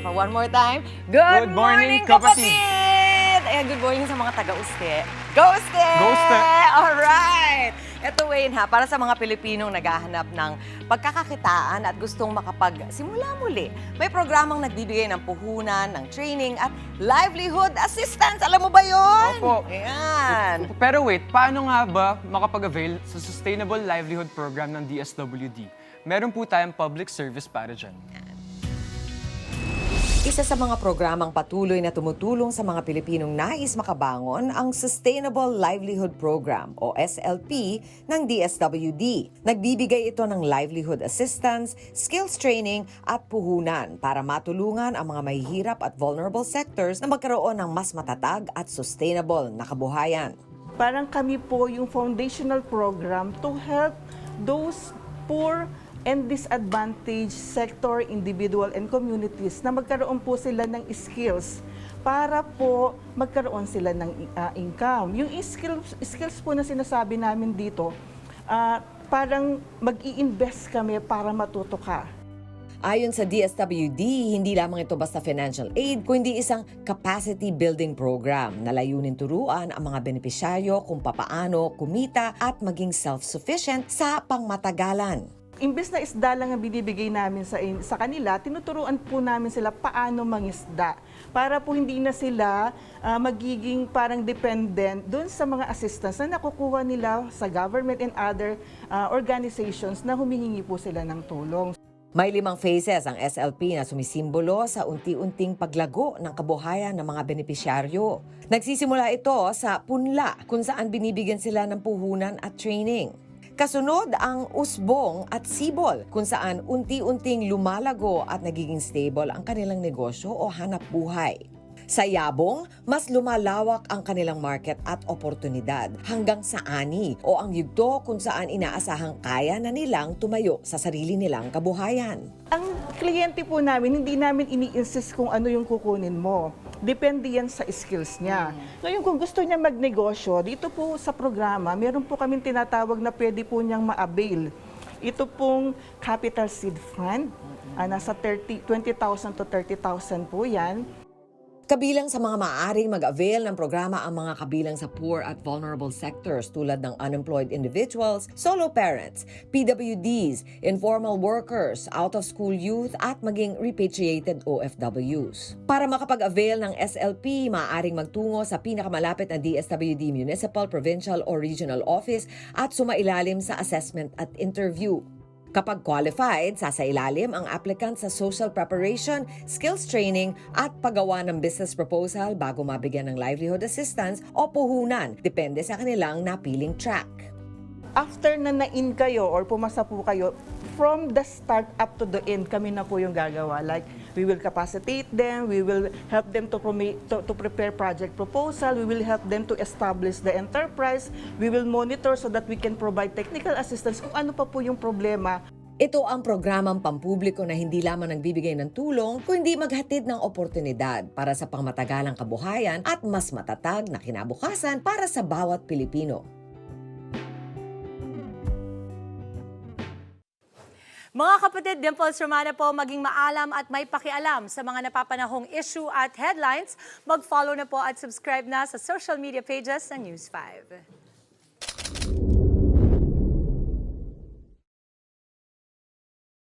Isa pa, one more time. Good morning, kapatid! Ayan, good morning sa mga taga-Uste. Go-Uste! Go-Uste! Alright! Ito, Wayne, ha, para sa mga Pilipinong naghahanap ng pagkakakitaan at gustong makapagsimula muli. May programang nagbibigay ng puhunan, ng training at livelihood assistance. Alam mo ba yun? Opo. Ayan. Pero wait, paano nga ba makapag-avail sa Sustainable Livelihood Program ng DSWD? Meron po tayong public service para dyan. Isa sa mga programang patuloy na tumutulong sa mga Pilipinong nais makabangon ang Sustainable Livelihood Program o SLP ng DSWD. Nagbibigay ito ng livelihood assistance, skills training at puhunan para matulungan ang mga mahihirap at vulnerable sectors na magkaroon ng mas matatag at sustainable na kabuhayan. Parang kami po yung foundational program to help those poor and disadvantaged sector, individual, and communities na magkaroon po sila ng skills para po magkaroon sila ng income. Yung skills po na sinasabi namin dito, parang mag-i-invest kami para matuto ka. Ayon sa DSWD, hindi lamang ito basta financial aid, kundi isang capacity building program na layunin turuan ang mga benepisyaryo kung papaano kumita at maging self-sufficient sa pangmatagalan. Imbes na isda lang ang binibigay namin sa kanila, tinuturuan po namin sila paano mangisda para po hindi na sila magiging parang dependent dun sa mga assistance na nakukuha nila sa government and other organizations na humihingi po sila ng tulong. May 5 phases ang SLP na sumisimbolo sa unti-unting paglago ng kabuhayan ng mga benepisyaryo. Nagsisimula ito sa punla kung saan binibigyan sila ng puhunan at training. Kasunod ang usbong at sibol kung saan unti-unting lumalago at nagiging stable ang kanilang negosyo o hanap buhay. Sa yabong, mas lumalawak ang kanilang market at oportunidad hanggang sa ani o ang yugto kung saan inaasahang kaya na nilang tumayo sa sarili nilang kabuhayan. Ang kliyente po namin, hindi namin ini-insist kung ano yung kukunin mo. Depende yan sa skills niya. Ngayon, kung gusto niya magnegosyo, dito po sa programa, meron po kaming tinatawag na pwede po niyang ma-avail. Ito pong Capital Seed Fund, nasa 20,000 to 30,000 po yan. Kabilang sa mga maaaring mag-avail ng programa ang mga kabilang sa poor at vulnerable sectors tulad ng unemployed individuals, solo parents, PWDs, informal workers, out-of-school youth at maging repatriated OFWs. Para makapag-avail ng SLP, maaaring magtungo sa pinakamalapit na DSWD Municipal, Provincial o Regional Office at sumailalim sa assessment at interview. Kapag qualified, sasailalim ang applicant sa social preparation, skills training at paggawa ng business proposal bago mabigyan ng livelihood assistance o puhunan, depende sa kanilang napiling track. After na na-in kayo or pumasa po kayo, from the start up to the end, kami na po yung gagawa. Like, we will capacitate them, we will help them to prepare project proposal, we will help them to establish the enterprise, we will monitor so that we can provide technical assistance kung ano pa po yung problema. Ito ang programang pampubliko na hindi lamang nagbibigay ng tulong, kundi maghatid ng oportunidad para sa pangmatagalang kabuhayan at mas matatag na kinabukasan para sa bawat Pilipino. Mga kapatid, Dimples Romana po, maging maalam at may pakialam sa mga napapanahong issue at headlines. Mag-follow na po at subscribe na sa social media pages ng News 5.